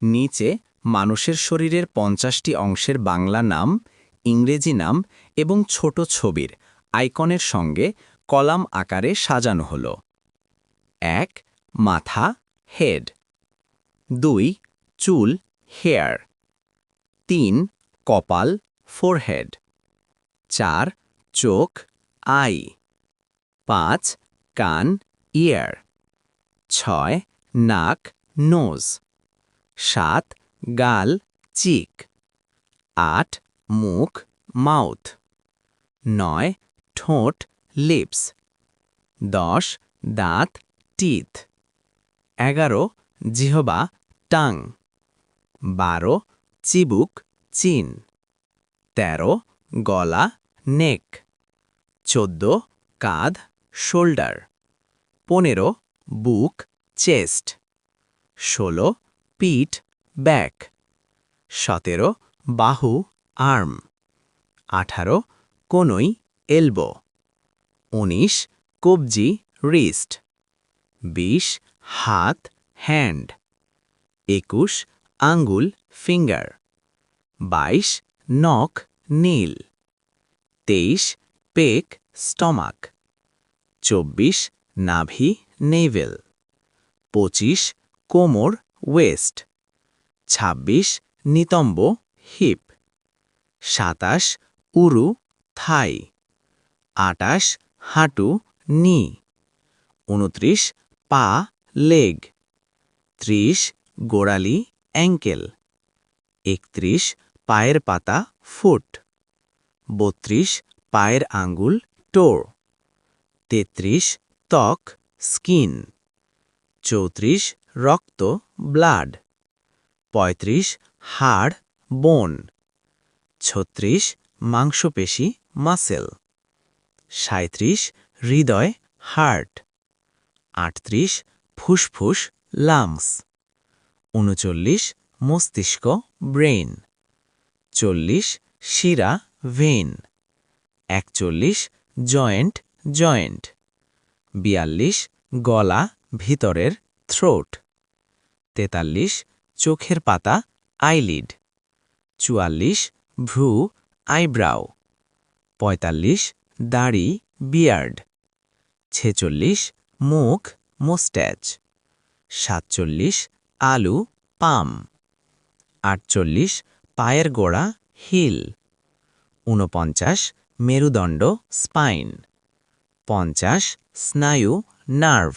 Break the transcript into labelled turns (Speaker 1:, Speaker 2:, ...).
Speaker 1: নিচে মানুষের শরীরের 50টি অংশের বাংলা নাম, ইংরেজি নাম এবং ছোট ছবির আইকনের সঙ্গে কলাম আকারে সাজানো হল। ১. মাথা, হেড। ২. চুল, হেয়ার। ৩. কপাল, ফোরহেড। ৪. চোখ, আই। ৫. কান, ইয়ার। ৬. নাক, নোজ। ৭. গাল, চিক। ৮. মুখ, মাউথ। ৯. ঠোঁট, লিপস। ১০. দাঁত, টিথ। ১১. জিহ্বা, টাং। ১২. চিবুক, চিন। ১৩. গলা, নেক। ১৪. কাঁধ, শোল্ডার। ১৫. বুক, চেস্ট। ১৬. পিঠ, ব্যাক। ১৭. বাহু, আর্ম। ১৮. কনুই, এলবো। ১৯. কবজি, রিস্ট। ২০. হাত, হ্যান্ড। ২১. আঙ্গুল, ফিঙ্গার। ২২. নখ, নীল। ২৩. পেক, স্টমাক। ২৪. নাভি, নেভেল। ২৫. কোমর, ওয়েস্ট। ২৬. নিতম্ব, হিপ। ২৭. উরু, থাই। ২৮. হাঁটু, নি। ২৯. পা, লেগ। ৩০. গোড়ালি, অ্যাঙ্কেল। ৩১. পায়ের পাতা, ফুট। ৩২. পায়ের আঙ্গুল, টোর। ৩৩. ত্বক, স্কিন। ৩৪. রক্ত, ব্লাড। ৩৫. হাড়, বোন। ৩৬. মাংসপেশি, মাসেল। ৩৭. হৃদয়, হার্ট। ৩৮. ফুসফুস, লাংস। ৩৯. মস্তিষ্ক, ব্রেইন। ৪০. শিরা, ভেইন। ৪১. Joint, joint. ৪২. গলা, ভিতরের, থ্রোট। ৪৩. চোখের পাতা, আইলিড। ৪৪. ভ্রু, আইব্রাও। ৪৫. দাড়ি, বিয়ার্ড। ৪৬. মুখ, মোস্ট্যাচ। ৪৭. আলু, পাম। ৪৮. পায়ের গোড়া, হিল। ৪৯. মেরুদণ্ড, স্পাইন। ৫০. স্নায়ু, নার্ভ।